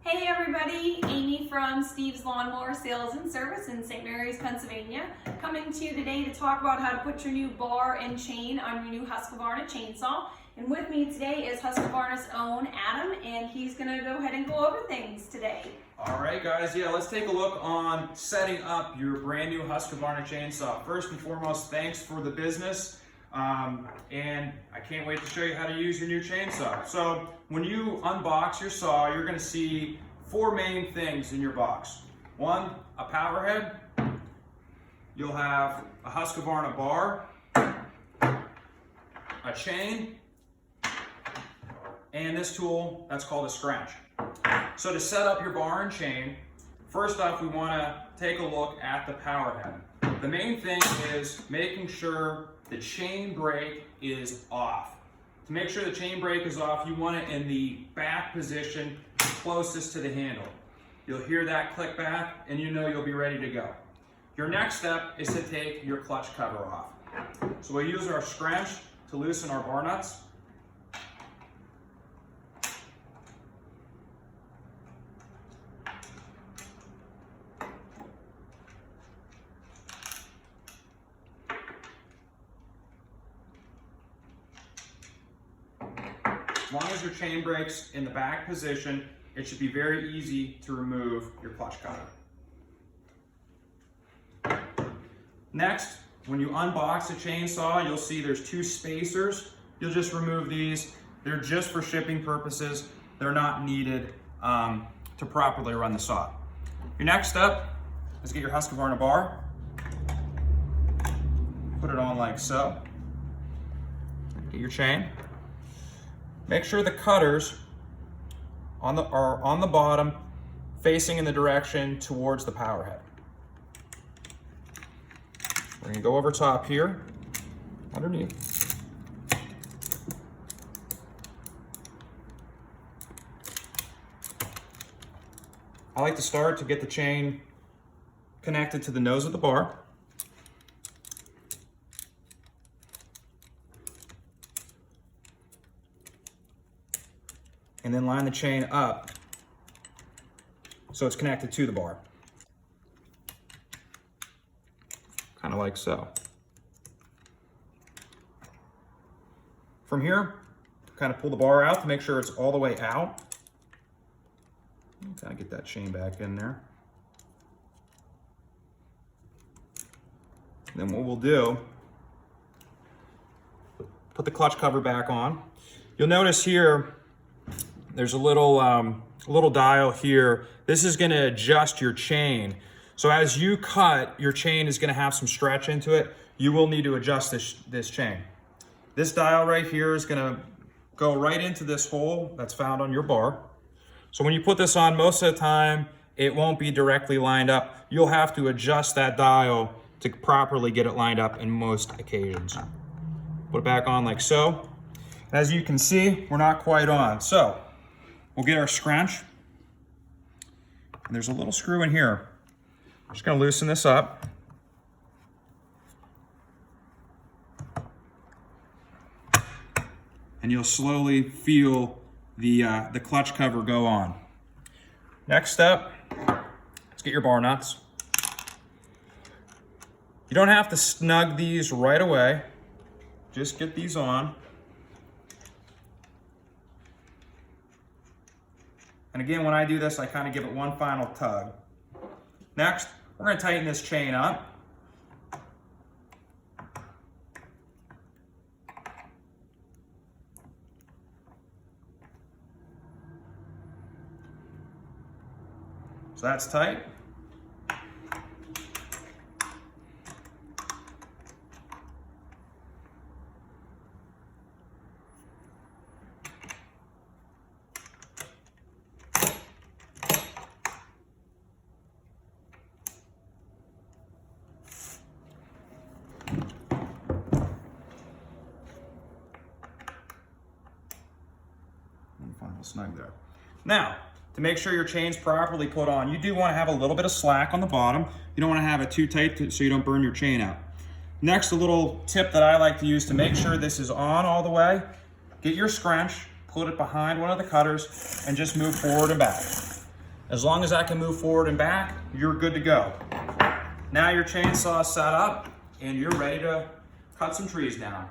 Hey everybody, Amy from Steve's Lawnmower Sales and Service in St. Mary's, Pennsylvania, coming to you today to talk about how to put your new bar and chain on your new Husqvarna chainsaw. And with me today is Husqvarna's own Adam, and he's going to go ahead and go over things today. All right, guys, let's take a look on setting up your brand new Husqvarna chainsaw. First and foremost, thanks for the business, and I can't wait to show you how to use your new chainsaw. So when you unbox your saw, you're going to see four main things in your box. One, a power head. You'll have a Husqvarna bar, a chain, and this tool that's called a scratch. So to set up your bar and chain, first off we want to take a look at the power head. The main thing is making sure the chain brake is off. To make sure the chain brake is off, you want it in the back position closest to the handle. You'll hear that click back and you know you'll be ready to go. Your next step is to take your clutch cover off. So we'll use our scratch to loosen our bar nuts. As long as your chain brake's in the back position, it should be very easy to remove your clutch cover. Next, when you unbox the chainsaw, you'll see there's two spacers. You'll just remove these. They're just for shipping purposes. They're not needed to properly run the saw. Your next step is get your Husqvarna bar. Put it on like so. Get your chain. Make sure the cutters are on the bottom, facing in the direction towards the power head. We're gonna go over top here, underneath. I like to start to get the chain connected to the nose of the bar. And then line the chain up so it's connected to the bar. Kind of like so. From here, kind of pull the bar out to make sure it's all the way out. Kind of get that chain back in there. And then what we'll do, put the clutch cover back on. You'll notice here, there's a little dial here. This is going to adjust your chain. So as you cut, your chain is going to have some stretch into it. You will need to adjust this chain. This dial right here is going to go right into this hole that's found on your bar. So when you put this on, most of the time, it won't be directly lined up. You'll have to adjust that dial to properly get it lined up in most occasions. Put it back on like so. As you can see, we're not quite on. So we'll get our scrunch, and there's a little screw in here. I'm just gonna loosen this up. And you'll slowly feel the clutch cover go on. Next step, let's get your bar nuts. You don't have to snug these right away. Just get these on. And again, when I do this, I kind of give it one final tug. Next, we're going to tighten this chain up. So that's tight. Final snug there. Now, to make sure your chain's properly put on, you do want to have a little bit of slack on the bottom. You don't want to have it too tight so you don't burn your chain out. Next, a little tip that I like to use to make sure this is on all the way, get your scrunch, put it behind one of the cutters, and just move forward and back. As long as I can move forward and back, you're good to go. Now your chainsaw is set up and you're ready to cut some trees down.